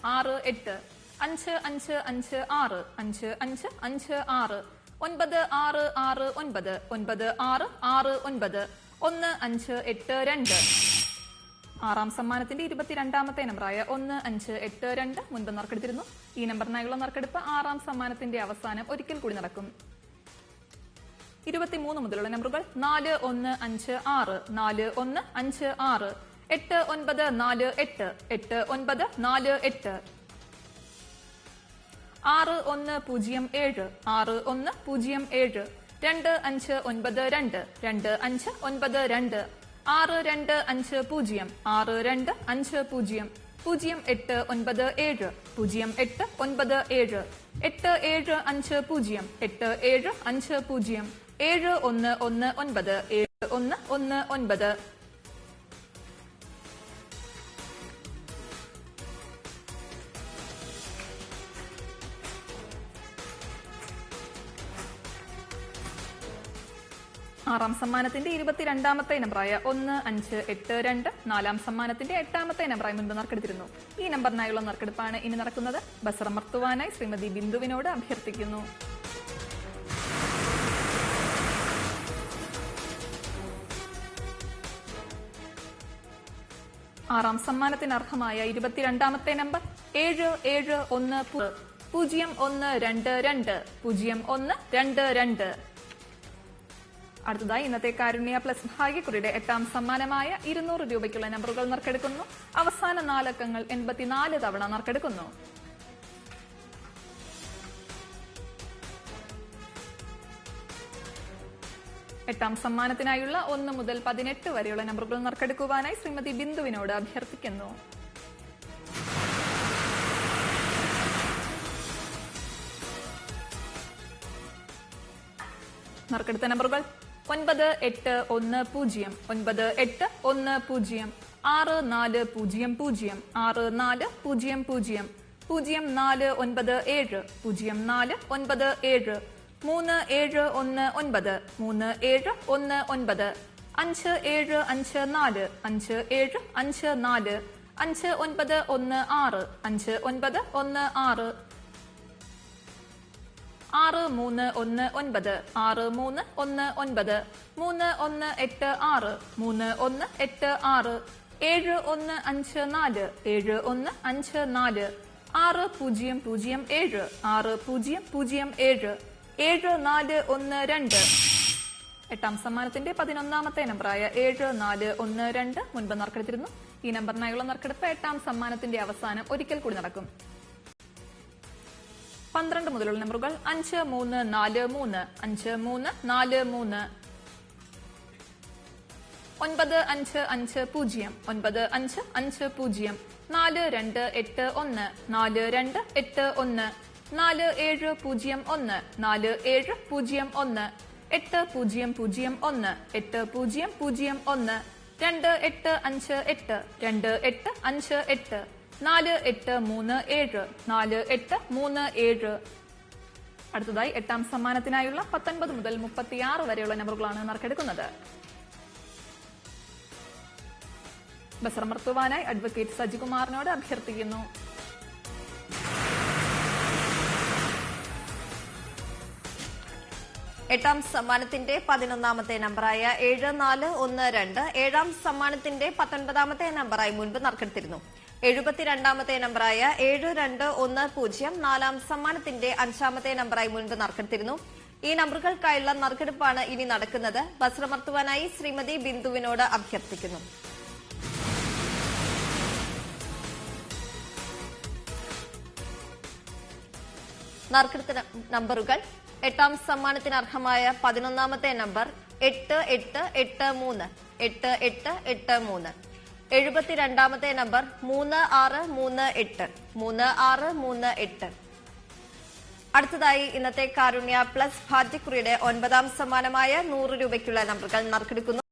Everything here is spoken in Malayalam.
6 8 5 5 5 6 5 5 5 6 9 6 6 9 9 6 6 9 1 5 8 2 ആറാം സമ്മാനത്തിന്റെ 22ാമത്തെ നമ്പറായ 1582 മുൻപ് നറുക്കെടുത്തിരുന്നു. ഈ നമ്പറിനായുള്ള നറുക്കെടുപ്പ് ആറാം സമ്മാനത്തിന്റെ അവസാനം ഒരിക്കൽ കൂടി നടക്കും. 23 മുതലുള്ള നമ്പറുകൾ 4156 4156 8948 8948 6107 6107 2592 2592 6250 6250 0897 0897 8750 8750 7119 7119. ആറാം സമ്മാനത്തിന്റെ 22ാമത്തെ നമ്പറായ 1582 നാലാം സമ്മാനത്തിന്റെ 8ാമത്തെ നമ്പറായി മുൻപ് നറുക്കെടുത്തിരുന്നു. ഈ നമ്പറിനായുള്ള നറുക്കെടുപ്പാണ് ഇനി നടക്കുന്നത്. ബസറമർത്തുവാനായി ശ്രീമതി ബിന്ദുവിനോട് അഭ്യർത്ഥിക്കുന്നു. ആറാം സമ്മാനത്തിന് അർഹമായ 22ാമത്തെ നമ്പർ 771 0122 0122. അടുത്തതായി ഇന്നത്തെ കാരുണ്യ പ്ലസ് ഭാഗ്യക്കുറിയുടെ 8ാം സമ്മാനമായ 200 രൂപയ്ക്കുള്ള നമ്പറുകൾ നറുക്കെടുക്കുന്നു. അവസാന 4 അക്കങ്ങൾ 84 തവണ നറുക്കെടുക്കുന്നു. എട്ടാം സമ്മാനത്തിനായുള്ള 1 മുതൽ 18 വരെയുള്ള നമ്പറുകൾ നറുക്കെടുക്കുവാനായി ശ്രീമതി ബിന്ദുവിനോട് അഭ്യർത്ഥിക്കുന്നു. നറുക്കെടുത്ത നമ്പറുകൾ 9810 9810 6400 6400 0497 0497 3719 3719 5754 5754 5916 5916 6319 6319 3186 3186 7154 7154 6007 6007 7412. എട്ടാം സമ്മാനത്തിന്റെ 11ാമത്തെ നമ്പറായ 7412 മുൻപ് നറുക്കെടുത്തിരുന്നു. ഈ നമ്പറിനായുള്ള നറുക്കെടുപ്പ് 8ാം സമ്മാനത്തിന്റെ അവസാനം ഒരിക്കൽ കൂടി നടക്കും. 12 മുതലുള്ള നമ്പറുകൾ 5343 5343 9550 9550 4281 4281 4701 4701 8001 8001 2858 2858 4837 4837. അടുത്തതായി 8ാം സമ്മാനത്തിനായുള്ള 19 മുതൽ 36 വരെയുള്ള നമ്പറുകളാണ് നറുക്കെടുക്കുന്നത്. ബസറമർത്തുവാനായി അഡ്വക്കേറ്റ് സജികുമാറിനോട് അഭ്യർത്ഥിക്കുന്നു. എട്ടാം സമ്മാനത്തിന്റെ 11ാമത്തെ നമ്പറായ 7412 ഏഴാം സമ്മാനത്തിന്റെ 19ാമത്തെ നമ്പറായി മുൻപ് നറുക്കെടുത്തിരുന്നു. 72ാമത്തെ നമ്പറായ 7210 നാലാം സമ്മാനത്തിന്റെ 5ാമത്തെ നമ്പറായി മുൻപ് നറുക്കെടുത്തിരുന്നു. ഈ നമ്പറുകൾക്കായുള്ള നറുക്കെടുപ്പാണ് ഇനി നടക്കുന്നത്. ബസറമർത്തുവാനായി ശ്രീമതി ബിന്ദുവിനോട് അഭ്യർത്ഥിക്കുന്നു. നറുക്കെടുത്ത നമ്പറുകൾ 8ാം സമ്മാനത്തിന് അർഹമായ 11ാമത്തെ നമ്പർ 8883 8883 72ാമത്തെ നമ്പർ 3638 3638. അടുത്തതായി ഇന്നത്തെ കാരുണ്യ പ്ലസ് ഭാഗ്യക്കുറിയുടെ 9ാം സമ്മാനമായ 100 രൂപയ്ക്കുള്ള നമ്പറുകൾ നറുക്കെടുക്കുന്നു.